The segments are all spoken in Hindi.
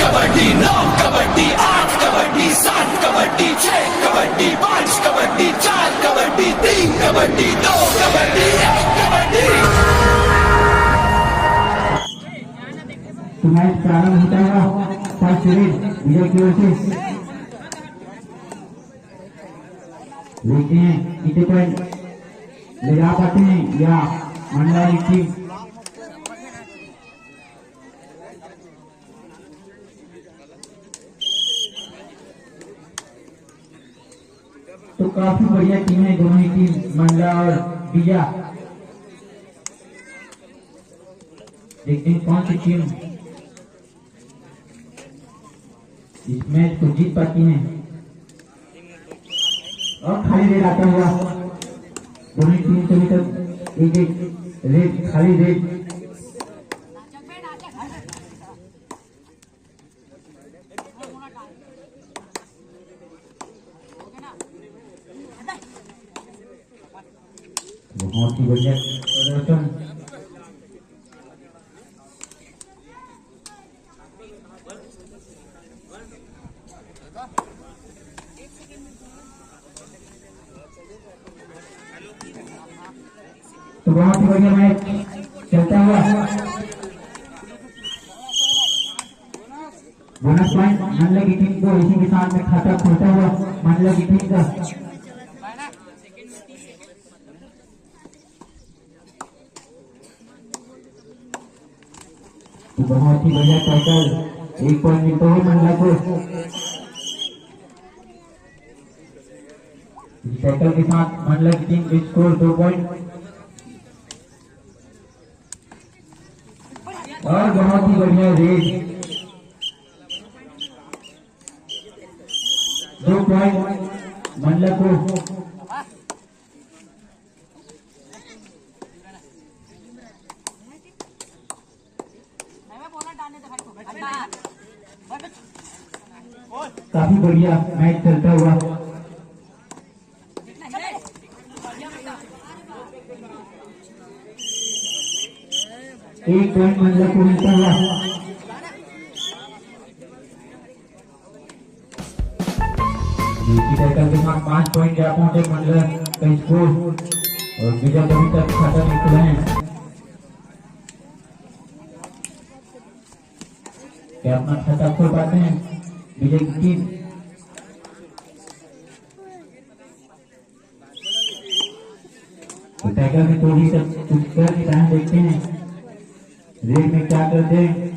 कबड्डी 9 कबड्डी 8 कबड्डी 7 कबड्डी 6 कबड्डी 5 कबड्डी 4 कबड्डी 3 कबड्डी 2 कबड्डी 1 कबड्डी। मैच प्रारंभ होता हुआ फर्स्ट सीरीज विजय की ओर से देखते हैं कितने पॉइंट ले जा पाते हैं या मंडला टीम। तो काफी बढ़िया टीम है दोनों ही टीम मंडला और बीजा। देखते हैं कौन सी टीम इस मैच को जीत पाती है। और खाली रेड आता हुआ दोनों टीम से तक एक एक रेड खाली रेड। बहुत ही बढ़िया प्रदर्शन। तो बहुत ही बढ़िया मैच चलता हुआ बोनस पॉइंट मंडला की टीम को इसी के साथ में खाता खोलता हुआ मंडला की टीम का। तो बहुत ही बढ़िया टैकल 1 पॉइंट मिलता है मंडला को। टैकल के साथ मंडला की टीम का स्कोर 2 पॉइंट। और बहुत ही बढ़िया रेड 2 पॉइंट मंडला को। काफी बढ़िया मैच चलता हुआ। एक पॉइंट मंडला को मिलता हुआ। टैकल के साथ 5 पॉइंट जा पहुंचे मंडला का स्कोर और विजय अभी तक खाता नहीं खुला है। क्या अपना खाता खोल पाते हैं विजय की टीम। तो टैकल में थोड़ी सा कुछ कर दिखाएं, देखते हैं रेड में क्या करते हैं।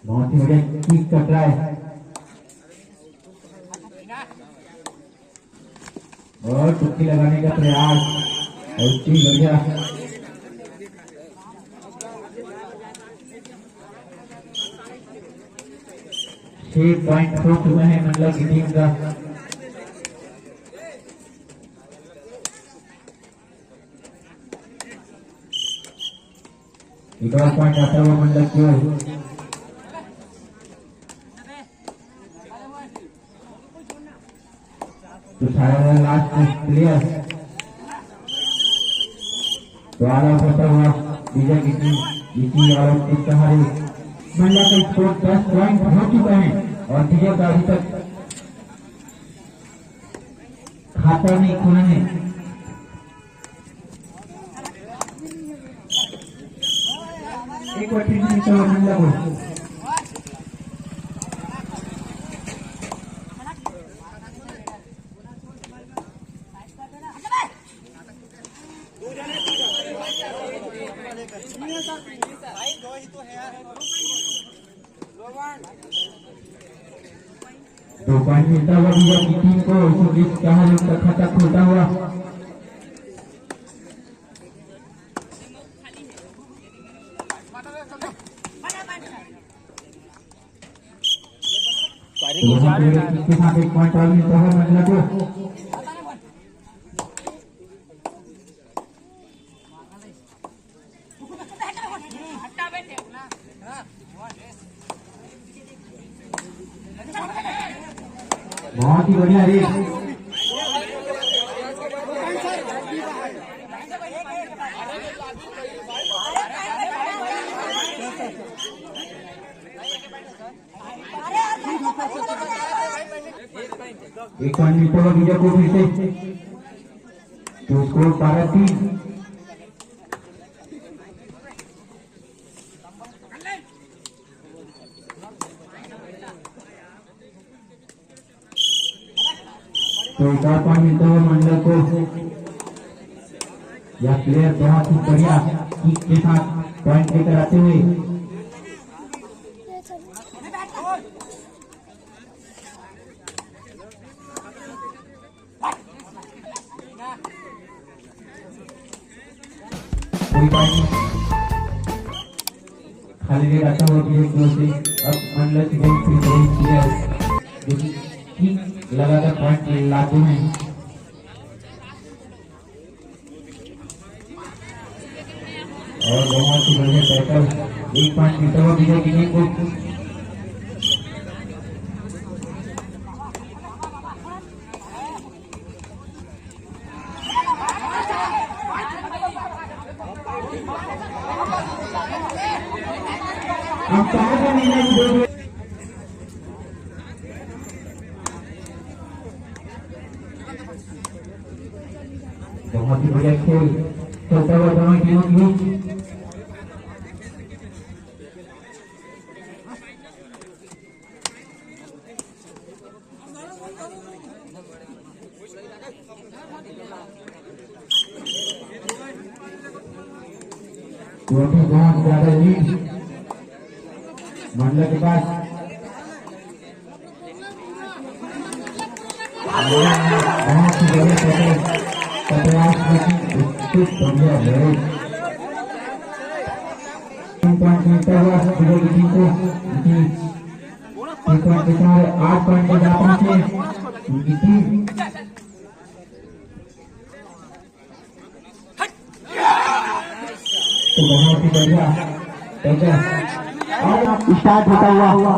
बहुत ही बढ़िया किक कर रहा है और टुक्की लगाने का प्रयास और ठीक बढ़िया। छह पॉइंट हो चुका है मंडला की टीम का। एक और पॉइंट आता हुआ मंडला की ओर। तो सारा लास्ट प्लेयर द्वारा होता हुआ विजय की टीम जीती और इसका हमारे मंडला का स्कोर 10 पॉइंट हो चुका है और विजय का अभी तक खाता नहीं खुला है। एक बार फिर से मंडला को दो पॉइंट मिलता हुआ विजय की टीम को। सुजीत चौहान का खाता खोलता हुआ। इसके साथ 1 पॉइंट और मिलता है मंडला को। बहुत ही बढ़िया रेस। एक पॉइंट मिलता हुआ विजय को फिर से, जो स्कोर 12-3। तो 4 पॉइंट मिलता हुआ मंडल को। यह प्लेयर बहुत ही बढ़िया किक के साथ पॉइंट लेकर आते हुए खाली ले आता हुआ से अब मंडल की गेम फिर वही प्लेयर जो कि लगातार पॉइंट लाते हैं। और बहुत ही बढ़िया टैकल, 1 पॉइंट मिलता हुआ विजय की टीम को। बहुत ही बढ़िया खेल चलता हुआ दोनों टीमों के बीच। बहुत ज्यादा लीड मंडल के पास। बहुत ही बढ़िया बढ़िया है। 3 पॉइंट मिलता हुआ विजय की टीम को। 3 पॉइंट के साथ 8 पॉइंट पर जा पहुंचे उनकी टीम। तो बहुत ही बढ़िया और स्टार्ट होता हुआ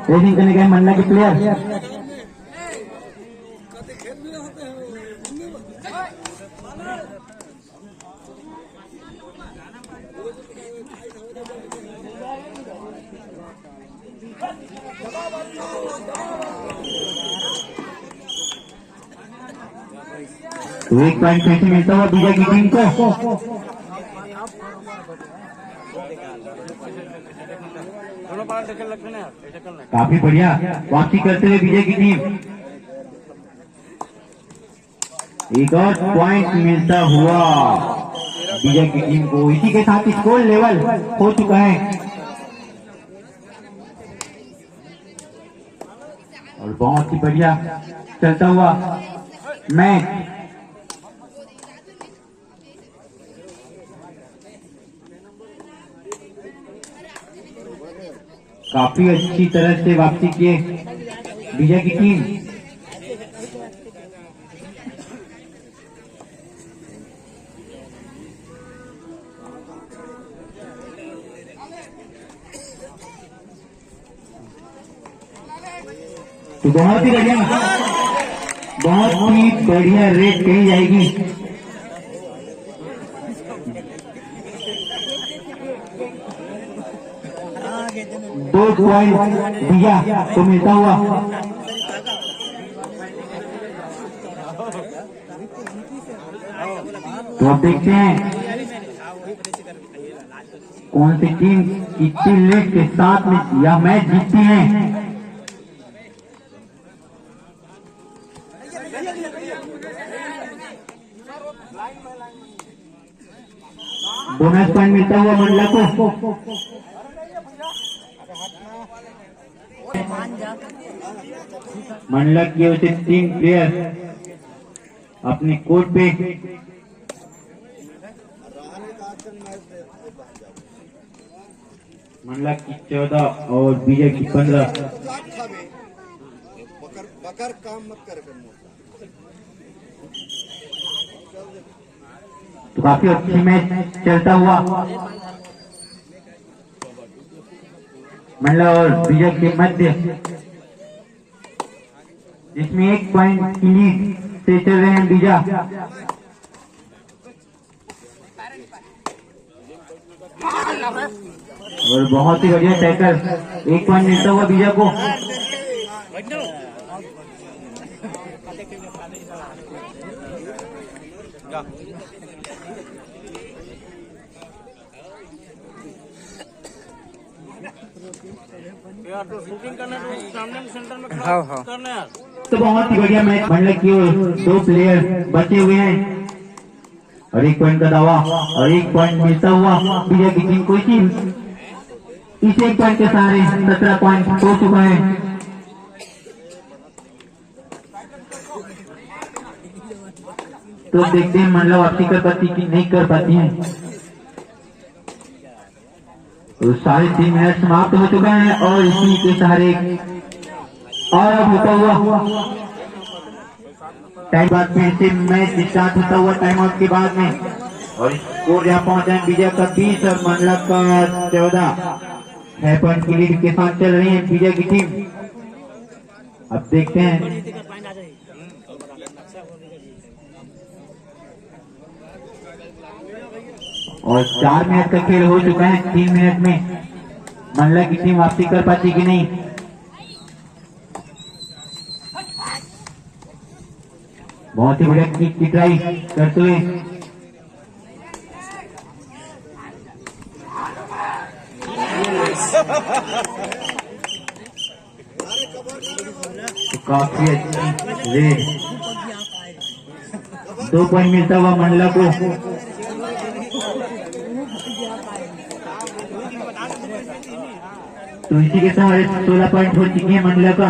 रेसिंग करने गए मंडला के प्लेयर। तो 1 पॉइंट फिर से मिलता हुआ विजय की टीम को। काफी बढ़िया वापसी करते हुए विजय की टीम। एक और पॉइंट मिलता हुआ विजय की टीम को। इसी के साथ स्कोर लेवल हो चुका है और बहुत ही बढ़िया चलता हुआ मैच। काफी अच्छी तरह से वापसी किए विजय की टीम। तो बहुत ही बढ़िया रेट कही जाएगी। दो पॉइंट दिया तो मिलता हुआ तो अब देखते हैं कौन सी टीम कितनी लेट के साथ में यह मैच जीतती है। बोनस पॉइंट मिलता हुआ मंडला को। मंडला की ओर से 3 प्लेयर अपने कोर्ट पे मंडला की 14 और विजय की 15। बकर काम मत कर। तो काफी अच्छी मैच चलता हुआ मंडला और विजय के मध्य, जिसमें 1 पॉइंट की लीड से चल रहे हैं विजय। और बहुत ही बढ़िया टैकल, 1 पॉइंट मिलता हुआ विजय को। यार तो शूटिंग करना तो सामने में सेंटर में खड़ा करना यार। तो बहुत ही बढ़िया मैच, मंडल की ओर 2 प्लेयर बचे हुए हैं और 1 पॉइंट का दावा और 1 पॉइंट मिलता हुआ विजय की टीम को। इस 1 पॉइंट के सहारे 17 पॉइंट हो चुका है। तो देखते हैं मंडला वापसी कर पाती कि नहीं कर पाती है। तो 3.5 मिनट समाप्त हो चुका है और इसी के सहारे और अब होता हुआ टाइम बाद फिर से मैच स्टार्ट होता हुआ टाइम आउट के बाद में, और स्कोर यहाँ पहुंचा है विजय का 20 और मंडला का 14। 6 पॉइंट की लीड के साथ चल रही है विजय की टीम। अब देखते हैं और 4 मिनट का खेल हो चुका है। 3 मिनट में मंडला की टीम वापसी कर पाती कि नहीं। बहुत ही बढ़िया किक की ट्राई करते हुए काफी अच्छी रेड, 2 पॉइंट मिलता हुआ मंडला को। तो इसी के साथ 16 पॉइंट हो चुकी है मंडला का।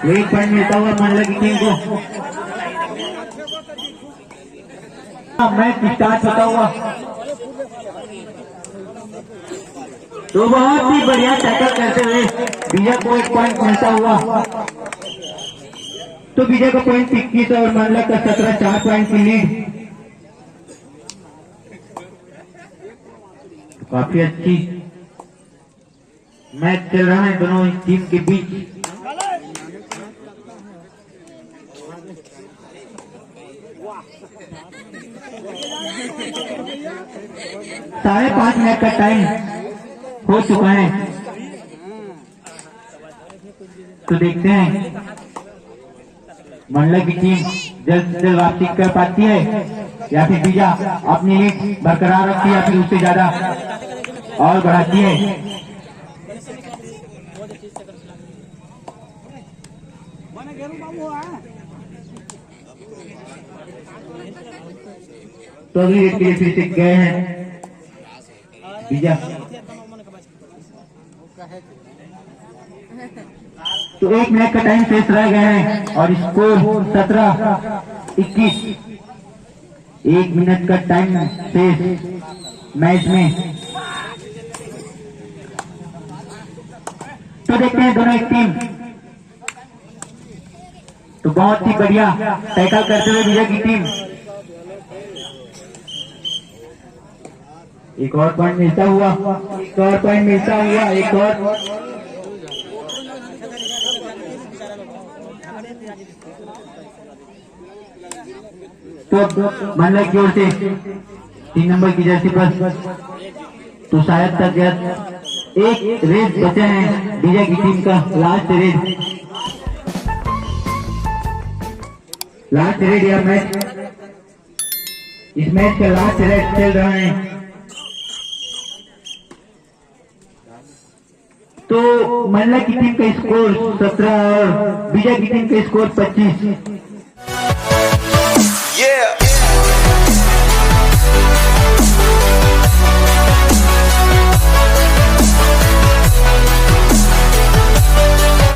एक पॉइंट मिलता हुआ मंडला की टीम को। मैच स्टार्ट होता हुआ तो बहुत ही बढ़िया टैकल करते हुए विजय को 1 पॉइंट मिलता हुआ। तो विजय का पॉइंट 21 और मंडला का 17, 4 पॉइंट की लीड। काफी अच्छी मैच चल रहा है दोनों टीम के बीच। साढ़े 5 मिनट का टाइम हो चुका है। तो देखते हैं मंडला की टीम जल्द से जल्द वापसी कर पाती है या फिर विजय अपनी लीड बरकरार रखती है या फिर उससे ज्यादा और बढ़ाती है। तो अगली रेड के लिए फिर से गए हैं विजय। तो 1 मिनट का टाइम शेष रह गया है और स्कोर 17-21। 1 मिनट का टाइम शेष मैच में। तो देखते हैं दोनों एक टीम। तो बहुत ही बढ़िया टैकल करते हुए विजय की टीम। एक और पॉइंट मिलता हुआ, एक और पॉइंट मिलता हुआ, एक और। तो मंडला की ओर से 3 नंबर की जर्सी पर तो शायद तक एक रेस बचे हैं विजय की टीम का। लास्ट रेड या मैच, इस मैच का लास्ट रेड चल रहा है। तो मंडला की टीम का स्कोर 17 और विजय की टीम का स्कोर 25।